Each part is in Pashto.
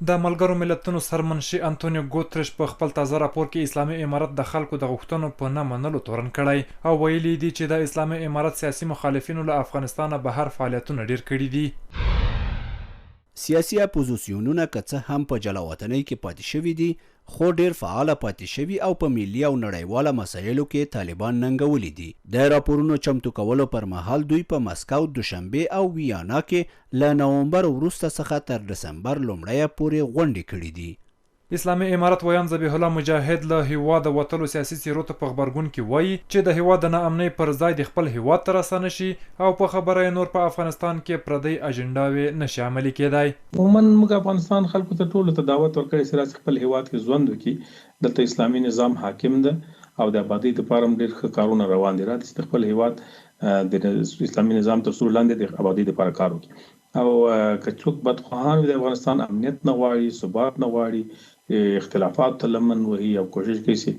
د ملګرو ملتونو سرمنشي انټونیو ګوتریش په خپل تازه راپور کې اسلامي امارت د خلکو د غوښتنو په نه منلو تورن کړی او ویلي دي چې د اسلامي امارت سیاسي مخالفینو له افغانستانه بهر فعالیتونه ډیر کړي دي. سیاسي اپوزیسیونونه که څه هم په جلاوطنۍ کې پاتې شوي دي خو ډیر فعاله پاتې شوي او په ملي او نړیواله مسایلو کې طالبان ننګولي دي. د راپورونو چمتو کولو پر مهال دوی په مسکو، دوشنبه او ویانا کې له نومبر وروسته څخه تر دسمبر لومړۍ پورې غونډې کړي دي. اسلامي امارت ویان ذبیح الله مجاهد له هیواده وتلو سیاسي څیرو ته په غبرګون کې وایي چې د هیواد د ناامنۍ پر ځای د خپل هیواد ته راستانه شي او په خبره یې نور په افغانستان کې پردی اجنډاوې نشي عملي کېدای. عموما موږ افغانستان خلکو ته ټولو ته دعوت ورکړی چې راځي خپل هیواد کې ژوند وکړي. دلته اسلامي نظام حاکم ده او د آبادۍ لپاره هم ډېر ښه کارونه روان دي. راځي چې خپل هیواد د اسلامي نظام تر څنګ لاندې د آبادۍ لپاره کار وکړي او که څوک بدخواهان وي د افغانستان امنیت نه غواړي، ثبات نه غواړي، اختلافات ته لمن وهي او کوشش کوي چې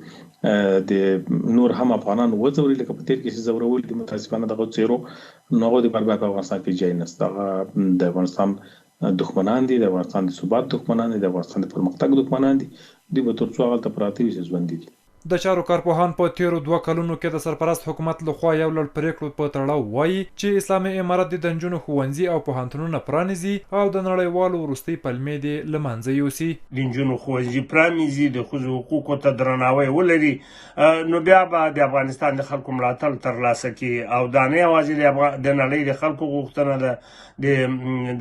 د نور هم افغانان وځوري لکه په تیر کې چې ځورول دي متاسفانه دغه څیرو نو هغوی د په افغانستان کې ځای نشته. هغه د افغانستان دښمنان دي، د افغانستان د ثبات دښمنان دي، د افغانستان د پرمختګ دښمنان دي. دوی به تر څو هغلته پراته وي چې ژوندي دي. د چارو کارپوهان په تیرو 2 کلونو کې د سرپرست حکومت لخوا یو لړ پریکړو په تړاو وایي چې اسلامي امارت د نجونو ښوونځي او پوهنتونونه پرانیزي او د نړیوالو وروستۍ پلمې دې له منځه یوسي. د نجونو ښوونځي پرانیزي، د ښځو حقوقو ته درناوی ولري، نو بیا به د افغانستان د خلکو ملاتړ ترلاسه کړي او دا نه یوازې د نړۍ د خلکو غوښتنه ده،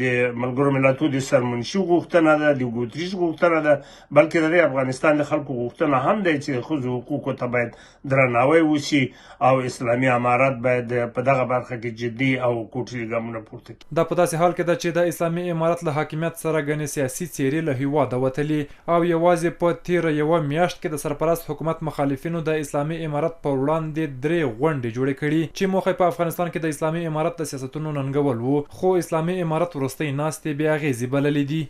د ملګرو ملتونو د سرمنشي غوښتنه ده، د ګوتریش غوښتنه ده، بلکې د افغانستان د خلکو غوښتنه هم ده چې د ښځو حقوقو ته باید درناوی وشي او اسلامي امارت باید په دغه برخه کې جدي او کوټري ګامونه پورته کړي. دا په داسې حال کې ده چې د اسلامي امارت له حاکمیت سره ګڼې سیاسي څیرې له هیواده وتلي او یوازې په تیره یوه میاشت کې د سرپرست حکومت مخالفینو د اسلامي امارت په وړاندې 3 غونډې جوړې کړي چې موخه په افغانستان کې د اسلامي امارت د سیاستونو ننګول وو، خو اسلامي امارت وروستۍ ناستې بې اغېزې بللې دي.